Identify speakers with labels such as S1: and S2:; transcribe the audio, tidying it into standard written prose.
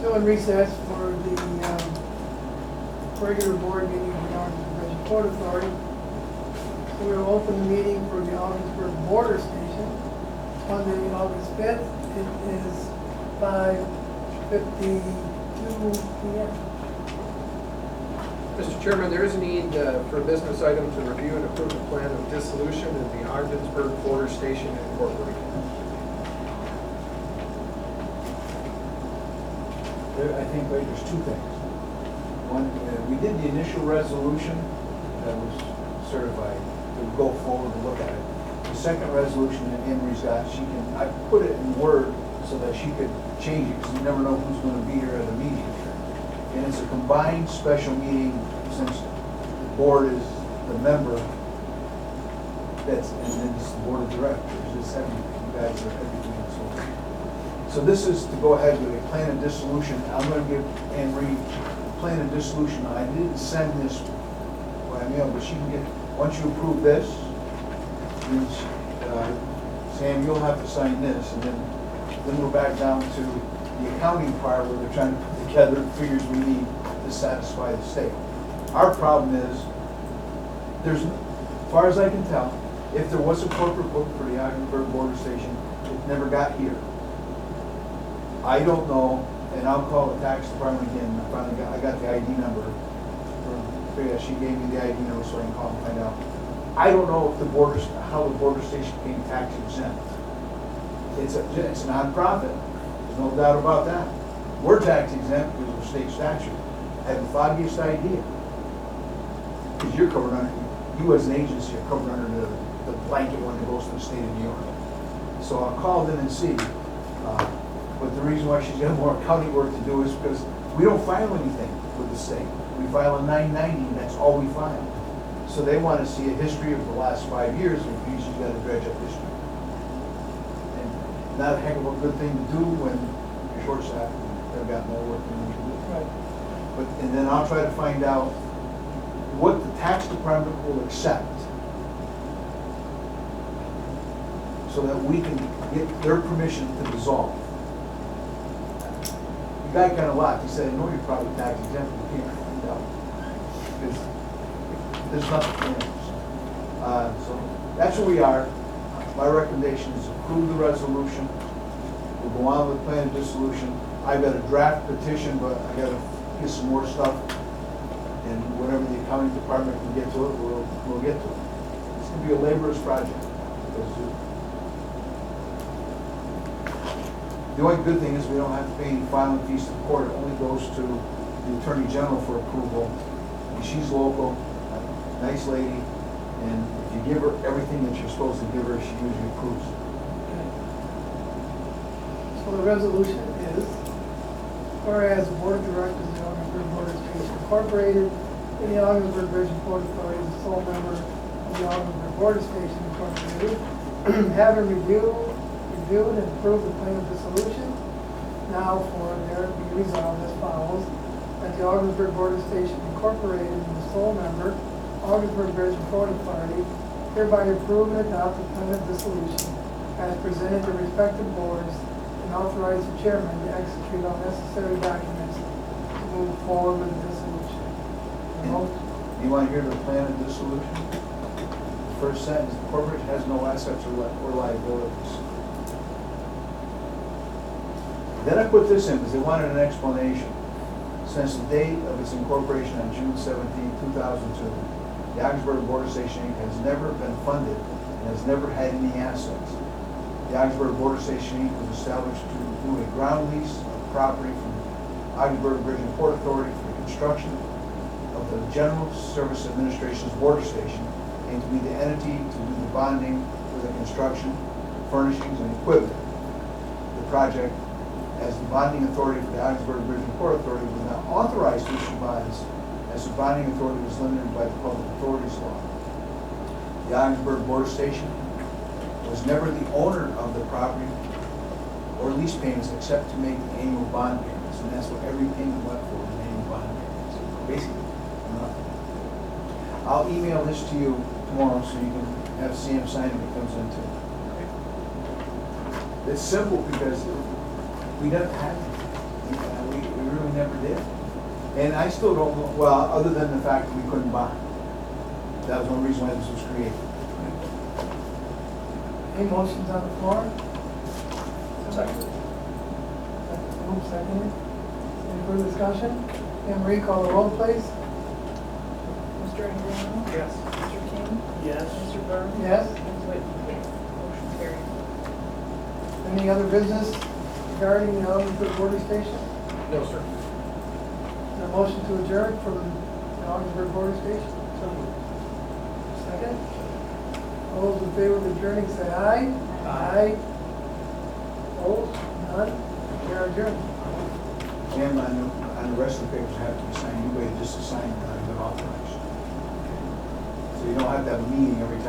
S1: Still in recess for the regular board meeting of the Ogdensburg Region Port Authority. So we'll open the meeting for the Ogdensburg Border Station. Monday, August 5th. It is 5:52 p.m.
S2: Mr. Chairman, there is a need for a business item to review and approve the plan of dissolution of the Ogdensburg Border Station Incorporated.
S3: I think there's two things. One, we did the initial resolution that was certified to go forward and look at it. The second resolution that Henry's got, I put it in Word so that she could change it, because you never know who's going to be here at a meeting. And it's a combined special meeting, since the board is the member, and then it's the board of directors, it's everything, you guys are everything. So this is to go ahead with a plan of dissolution. I'm going to give Anne Reed a plan of dissolution. I didn't send this by mail, but she can get, once you approve this, then Sam, you'll have to sign this, and then we're back down to the accounting part where they're trying to put together the figures we need to satisfy the state. Our problem is, as far as I can tell, if there was a corporate book for the Ogdensburg Border Station, it never got here. I don't know, and I'll call the tax department again. I got the ID number. She gave me the ID number so I can call and find out. I don't know if how the border station became tax exempt. It's a nonprofit. There's no doubt about that. We're tax exempt because of state statute. I have the foggiest idea. Because you're covered under, you as an agency are covered under the blanket one that goes to the state of New York. So I'll call them and see. But the reason why she's got more accounting work to do is because we don't file anything with the state. We file a 990, and that's all we file. So they want to see a history of the last 5 years, and we usually got to dredge up history. And not a heck of a good thing to do when you're short-staffed and they've got more work than we can do.
S1: Right.
S3: And then I'll try to find out what the tax department will accept, so that we can get their permission to dissolve. The guy kind of laughed. He said, "I know you're probably tax exempt, but you can't find out because there's nothing in it." So that's where we are. My recommendation is approve the resolution. We'll go on with the plan of dissolution. I've got a draft petition, but I got to get some more stuff. And whatever the accounting department can get to it, we'll get to it. It's going to be a laborious project. The only good thing is we don't have to pay any filing fees to the court. It only goes to the Attorney General for approval. And she's local, nice lady, and if you give her everything that you're supposed to give her, she usually approves.
S1: Okay. So the resolution is, whereas the Board of Directors of the Ogdensburg Border Station Incorporated and the Ogdensburg Region Port Authority is the sole member of the Ogdensburg Border Station Incorporated, having reviewed and approved the plan of dissolution, now for there to be resolved as follows: that the Ogdensburg Border Station Incorporated and the sole member, Ogdensburg Region Port Authority, hereby approve and adopt the plan of dissolution as presented to respective boards, and authorize the chairman to execute all necessary documents to move forward with the dissolution.
S3: You want to hear the plan of dissolution? The first sentence: the corporation has no assets or liabilities. Then I put this in because they wanted an explanation. Since the date of its incorporation on June 17, 2002, the Ogdensburg Border Station Inc. has never been funded and has never had any assets. The Ogdensburg Border Station Inc. was established to do a ground lease of property from Ogdensburg Bridge and Port Authority for the construction of the General Service Administration's border station, and to be the entity to do the bonding for the construction, furnishings, and equipment. The project, as the bonding authority for the Ogdensburg Bridge and Port Authority, was not authorized to issue bonds, as the bonding authority was limited by the Public Authorities Law. The Ogdensburg Border Station was never the owner of the property or lease payments except to make annual bond payments, and that's what every payment went for, was annual bond payments. Basically, nothing. I'll email this to you tomorrow so you can have Sam sign it when it comes in too. It's simple because we don't have it. We really never did. And I still don't know, well, other than the fact that we couldn't buy. That was one reason why this was created.
S1: Any motions on the floor?
S2: Second.
S1: Move seconded. Any further discussion? Anne Marie, call the roll, please.
S4: Mr. Andreano?
S2: Yes.
S4: Mr. King?
S5: Yes.
S4: Mr. Burns?
S1: Yes.
S4: Ms. Whitten? Motion carried.
S1: Any other business regarding the Augsburg border station?
S2: No, sir.
S1: Is there a motion to adjourn for the Augsburg border station? So moved. Second? All those in favor of adjourning, say aye.
S5: Aye.
S1: Opposed? None? We are adjourned.
S3: And on the rest of the papers have to be signed, you wait just to sign that I've been authorized. So you don't have to have a meeting every time.